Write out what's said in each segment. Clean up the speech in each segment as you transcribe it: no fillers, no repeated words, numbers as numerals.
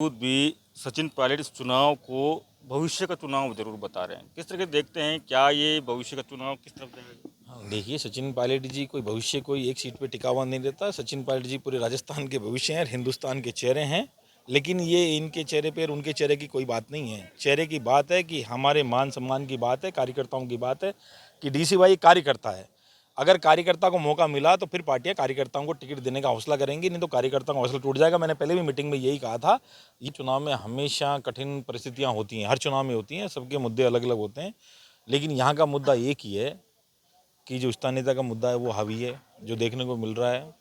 खुद भी सचिन पायलट इस चुनाव को भविष्य का चुनाव जरूर बता रहे हैं। किस तरह के देखते हैं, क्या ये भविष्य का चुनाव किस तरफ जाएगा? हाँ, देखिए सचिन पायलट जी कोई भविष्य कोई एक सीट पे टिका हुआ नहीं रहता। सचिन पायलट जी पूरे राजस्थान के भविष्य हैं और हिंदुस्तान के चेहरे हैं। लेकिन ये इनके चेहरे पे और उनके चेहरे की कोई बात नहीं है। चेहरे की बात है कि हमारे मान सम्मान की बात है, कार्यकर्ताओं की बात है कि डीसी भाई कार्यकर्ता है। अगर कार्यकर्ता को मौका मिला तो फिर पार्टियां कार्यकर्ताओं को टिकट देने का हौसला करेंगी, नहीं तो कार्यकर्ताओं का हौसला टूट जाएगा। मैंने पहले भी मीटिंग में यही कहा था। ये चुनाव में हमेशा कठिन परिस्थितियां होती हैं, हर चुनाव में होती हैं, सबके मुद्दे अलग अलग होते हैं। लेकिन यहाँ का मुद्दा एक ही है कि जो स्थानीयता का मुद्दा है वो हावी है, जो देखने को मिल रहा है।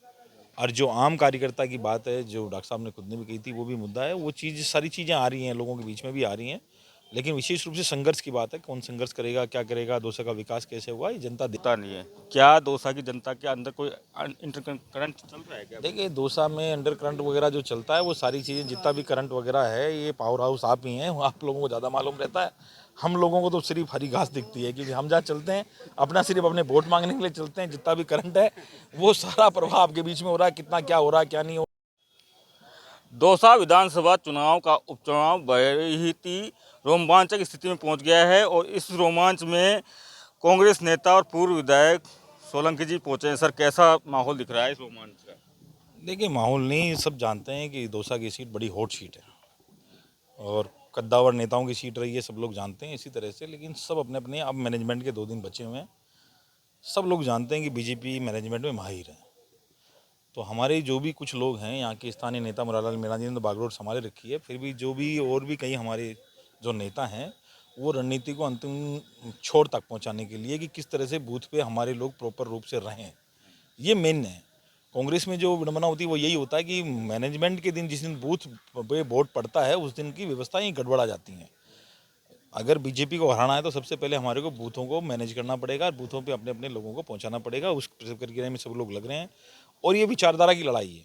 और जो आम कार्यकर्ता की बात है, जो डॉक्टर साहब ने खुद ने भी कही थी, वो भी मुद्दा है। वो चीज़ सारी चीज़ें आ रही हैं, लोगों के बीच में भी आ रही हैं। लेकिन विशेष रूप से संघर्ष की बात है, कौन संघर्ष करेगा, क्या करेगा, दौसा का विकास कैसे हुआ, ये जनता पता नहीं है क्या दौसा की जनता के अंदर कोई इंटर करंट चल रहा है क्या? देखिए दौसा में अंडर करंट वगैरह जो चलता है वो सारी चीज़ें, जितना भी करंट वगैरह है, ये पावर हाउस आप ही हैं, आप लोगों को ज़्यादा मालूम रहता है। हम लोगों को तो सिर्फ हरी घास दिखती है, क्योंकि हम जहाँ चलते हैं अपना सिर्फ अपने वोट मांगने के लिए चलते हैं। जितना भी करंट है वो सारा प्रभाव आपके बीच में हो रहा है, कितना क्या हो रहा है क्या नहीं हो। दौसा विधानसभा चुनाव का उपचुनाव बेहद रोमांचक स्थिति में पहुंच गया है और इस रोमांच में कांग्रेस नेता और पूर्व विधायक सोलंकी जी पहुंचे हैं। सर, कैसा माहौल दिख रहा है इस रोमांच का? देखिए माहौल नहीं, सब जानते हैं कि दौसा की सीट बड़ी हॉट सीट है और कद्दावर नेताओं की सीट रही है, सब लोग जानते हैं इसी तरह से। लेकिन सब अपने अपने, अब मैनेजमेंट के 2 दिन बचे हुए हैं, सब लोग जानते हैं कि बीजेपी मैनेजमेंट में माहिर है। तो हमारे जो भी कुछ लोग हैं, यहाँ के स्थानीय नेता मुरारलाल मीणा जी ने तो बागडोर संभाले रखी है, फिर भी जो भी और भी कई हमारे जो नेता हैं, वो रणनीति को अंतिम छोर तक पहुँचाने के लिए कि किस तरह से बूथ पे हमारे लोग प्रॉपर रूप से रहें, ये मेन है। कांग्रेस में जो विडंबना होती है वो यही होता है कि मैनेजमेंट के दिन, जिस दिन बूथ पे वोट पड़ता है, उस दिन की व्यवस्थाएं गड़बड़ा जाती हैं। अगर बीजेपी को हराना है तो सबसे पहले हमारे को बूथों को मैनेज करना पड़ेगा और बूथों पे अपने अपने लोगों को पहुंचाना पड़ेगा। उस प्रक्रिया में सब लोग लग रहे हैं और ये विचारधारा की लड़ाई है।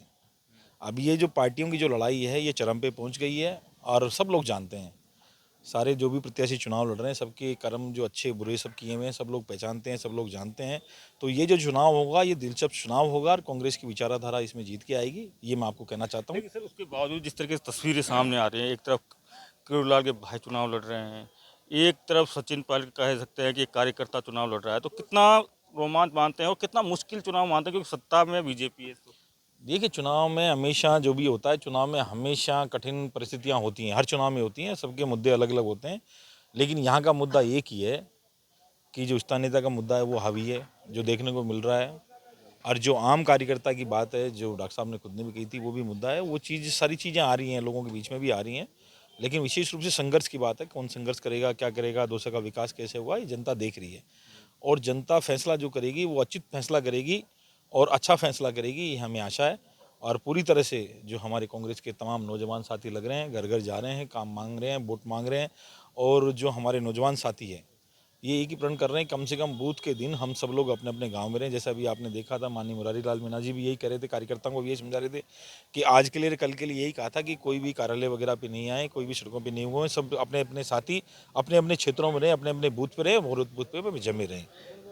अब ये जो पार्टियों की जो लड़ाई है, ये चरम पे पहुंच गई है और सब लोग जानते हैं। सारे जो भी प्रत्याशी चुनाव लड़ रहे हैं, सबके कर्म जो अच्छे बुरे सब किए हुए हैं, सब लोग पहचानते हैं, सब लोग जानते हैं। तो ये जो चुनाव होगा, ये दिलचस्प चुनाव होगा और कांग्रेस की विचारधारा इसमें जीत के आएगी, ये मैं आपको कहना चाहता हूँ। लेकिन सर, उसके बावजूद जिस तरीके से तस्वीरें सामने आ रही हैं, एक तरफ किरोड़लाल के भाई चुनाव लड़ रहे हैं, एक तरफ सचिन पायलट कह सकते हैं कि एक कार्यकर्ता चुनाव लड़ रहा है, तो कितना रोमांच मानते हैं और कितना मुश्किल चुनाव मानते हैं, क्योंकि सत्ता में बीजेपी है तो। देखिए चुनाव में हमेशा जो भी होता है, चुनाव में हमेशा कठिन परिस्थितियां होती हैं, हर चुनाव में होती हैं, सबके मुद्दे अलग अलग होते हैं। लेकिन यहाँ का मुद्दा एक ही है कि जो स्थानीयता का मुद्दा है वो हावी है, जो देखने को मिल रहा है। और जो आम कार्यकर्ता की बात है, जो डॉक्टर साहब ने खुद ने भी कही थी, वो भी मुद्दा है। वो चीज़, सारी चीज़ें आ रही हैं, लोगों के बीच में भी आ रही हैं। लेकिन विशेष रूप से संघर्ष की बात है, कौन संघर्ष करेगा, क्या करेगा, दौसा का विकास कैसे हुआ, ये जनता देख रही है। और जनता फैसला जो करेगी वो उचित फैसला करेगी और अच्छा फैसला करेगी, ये हमें आशा है। और पूरी तरह से जो हमारे कांग्रेस के तमाम नौजवान साथी लग रहे हैं, घर घर जा रहे हैं, काम मांग रहे हैं, वोट मांग रहे हैं। और जो हमारे नौजवान साथी हैं, ये एक ही प्रण कर रहे हैं, कम से कम बूथ के दिन हम सब लोग अपने अपने गांव में रहें। जैसा अभी आपने देखा था, माननीय मुरारी लाल मीणा जी भी यही कह रहे थे, कार्यकर्ताओं को भी यही समझा रहे थे कि आज के लिए, कल के लिए यही कहा था कि कोई भी कार्यालय वगैरह पे नहीं आए, कोई भी सड़कों पे नहीं हुए, सब अपने अपने साथी अपने अपने क्षेत्रों में रहें, अपने अपने बूथ पे रहें, और बूथ पे जमे रहें।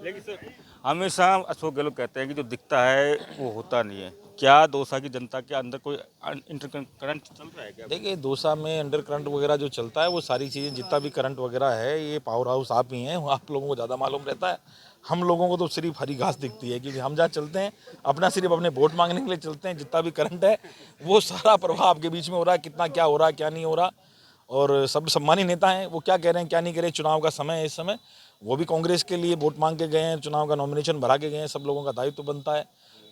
लेकिन सर, हमेशा अशोक गहलोत कहते हैं कि जो दिखता है वो होता नहीं है। क्या दौसा की जनता के अंदर कोई इंटर करंट चल रहा है क्या? देखिए दौसा में अंडर करंट वगैरह जो चलता है, वो सारी चीज़ें, जितना भी करंट वगैरह है, ये पावर हाउस आप ही हैं, आप लोगों को ज़्यादा मालूम रहता है। हम लोगों को तो सिर्फ हरी घास दिखती है, क्योंकि हम जहाँ चलते हैं अपना सिर्फ अपने वोट मांगने के लिए चलते हैं। जितना भी करंट है वो सारा प्रभाव आपके बीच में हो रहा है, कितना क्या हो रहा है क्या नहीं हो रहा। और सब सम्मानित नेता हैं, वो क्या कह रहे हैं क्या नहीं कह रहे हैं, चुनाव का समय है इस समय, वो भी कांग्रेस के लिए वोट मांग के गए हैं, चुनाव का नॉमिनेशन भरा के गए हैं। सब लोगों का दायित्व बनता है,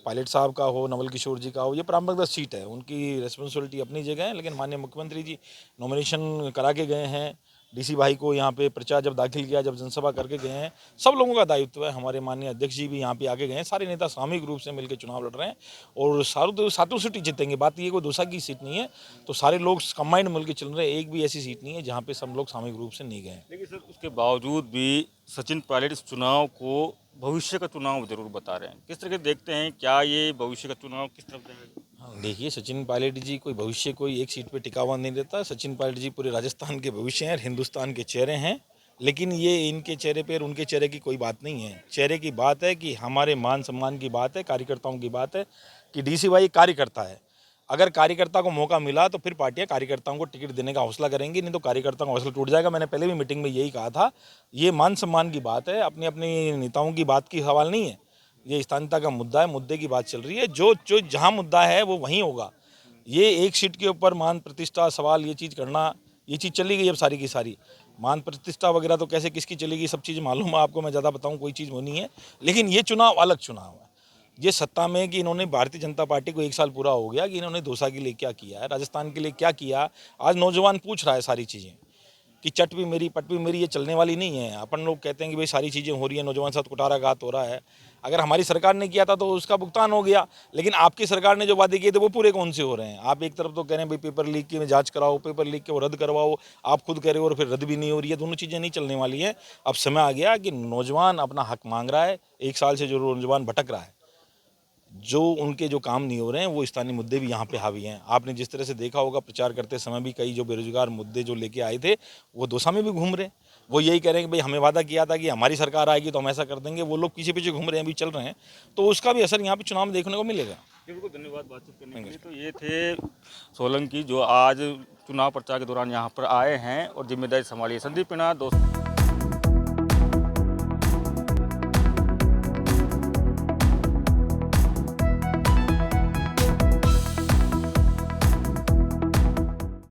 पायलट साहब का हो, नवल किशोर जी का हो, ये परम्परागत सीट है, उनकी रिस्पॉन्सिबिलिटी अपनी जगह है। लेकिन माननीय मुख्यमंत्री जी नॉमिनेशन करा के गए हैं, डीसी भाई को यहाँ पे पर्चा जब दाखिल किया, जब जनसभा करके गए हैं, सब लोगों का दायित्व है। हमारे माननीय अध्यक्ष जी भी यहाँ पे आके गए हैं, सारे नेता सामूहिक रूप से मिलकर चुनाव लड़ रहे हैं और सातों सीटें जीतेंगे। बात ये कोई दूसरा की सीट नहीं है, तो सारे लोग कंबाइंड मिलकर चल रहे हैं। एक भी ऐसी सीट नहीं है जहाँ पे सब लोग सामूहिक रूप से नहीं गए। लेकिन सर, उसके बावजूद भी सचिन पायलट इस चुनाव को भविष्य का चुनाव जरूर बता रहे हैं। किस तरह के देखते हैं, क्या ये भविष्य का चुनाव किस तरफ जाएगा? हाँ, देखिए सचिन पायलट जी कोई भविष्य कोई एक सीट पे टिका हुआ नहीं रहता। सचिन पायलट जी पूरे राजस्थान के भविष्य हैं और हिंदुस्तान के चेहरे हैं। लेकिन ये इनके चेहरे पे और उनके चेहरे की कोई बात नहीं है। चेहरे की बात है कि हमारे मान सम्मान की बात है, कार्यकर्ताओं की बात है कि डीसी भाई कार्यकर्ता है। अगर कार्यकर्ता को मौका मिला तो फिर पार्टियां कार्यकर्ताओं को टिकट देने का हौसला करेंगी, नहीं तो कार्यकर्ताओं का हौसला टूट जाएगा। मैंने पहले भी मीटिंग में यही कहा था, ये मान सम्मान की बात है, अपनी अपनी नेताओं की बात की सवाल नहीं है, ये स्थानीयता का मुद्दा है, मुद्दे की बात चल रही है। जो जो जहाँ मुद्दा है वो वहीं होगा। ये एक सीट के ऊपर मान प्रतिष्ठा सवाल ये चीज़ करना, ये चीज़ चली गई अब सारी की सारी। मान प्रतिष्ठा वगैरह तो कैसे किसकी चलेगी, सब चीज़ मालूम है आपको, मैं ज़्यादा बताऊं कोई चीज़ वो नहीं है। लेकिन ये चुनाव अलग चुनाव है। ये सत्ता में कि इन्होंने भारतीय जनता पार्टी को 1 साल पूरा हो गया कि इन्होंने दौसा के लिए क्या किया है, राजस्थान के लिए क्या किया। आज नौजवान पूछ रहा है सारी चीज़ें कि चट भी मेरी पट भी मेरी, ये चलने वाली नहीं है। अपन लोग कहते हैं कि भाई सारी चीज़ें हो रही है, नौजवान साथ कुटाराघात हो रहा है। अगर हमारी सरकार ने किया था तो उसका भुगतान हो गया, लेकिन आपकी सरकार ने जो वादे किए थे वो पूरे कौन से हो रहे हैं। आप एक तरफ तो कह रहे हैं भाई पेपर लीक की जांच कराओ, पेपर लीक के वो रद्द करवाओ, आप खुद कह रहे हो और फिर रद्द भी नहीं हो रही है। दोनों चीज़ें नहीं चलने वाली हैं। अब समय आ गया कि नौजवान अपना हक मांग रहा है। 1 साल से जो नौजवान भटक रहा है, जो उनके जो काम नहीं हो रहे हैं, वो स्थानीय मुद्दे भी यहाँ पे हावी हैं। आपने जिस तरह से देखा होगा प्रचार करते समय भी कई जो बेरोजगार मुद्दे जो लेके आए थे वो दौसा में भी घूम रहे हैं। वो यही कह रहे हैं कि भाई हमें वादा किया था कि हमारी सरकार आएगी तो हम ऐसा कर देंगे। वो लोग पीछे पीछे घूम रहे हैं, अभी चल रहे हैं, तो उसका भी असर यहाँ पे चुनाव में देखने को मिलेगा। बिल्कुल, धन्यवाद बातचीत करने के लिए। तो ये थे सोलंकी जो आज चुनाव प्रचार के दौरान यहाँ पर आए हैं और जिम्मेदारी संभाली है। संदीप मीणा, दोस्त।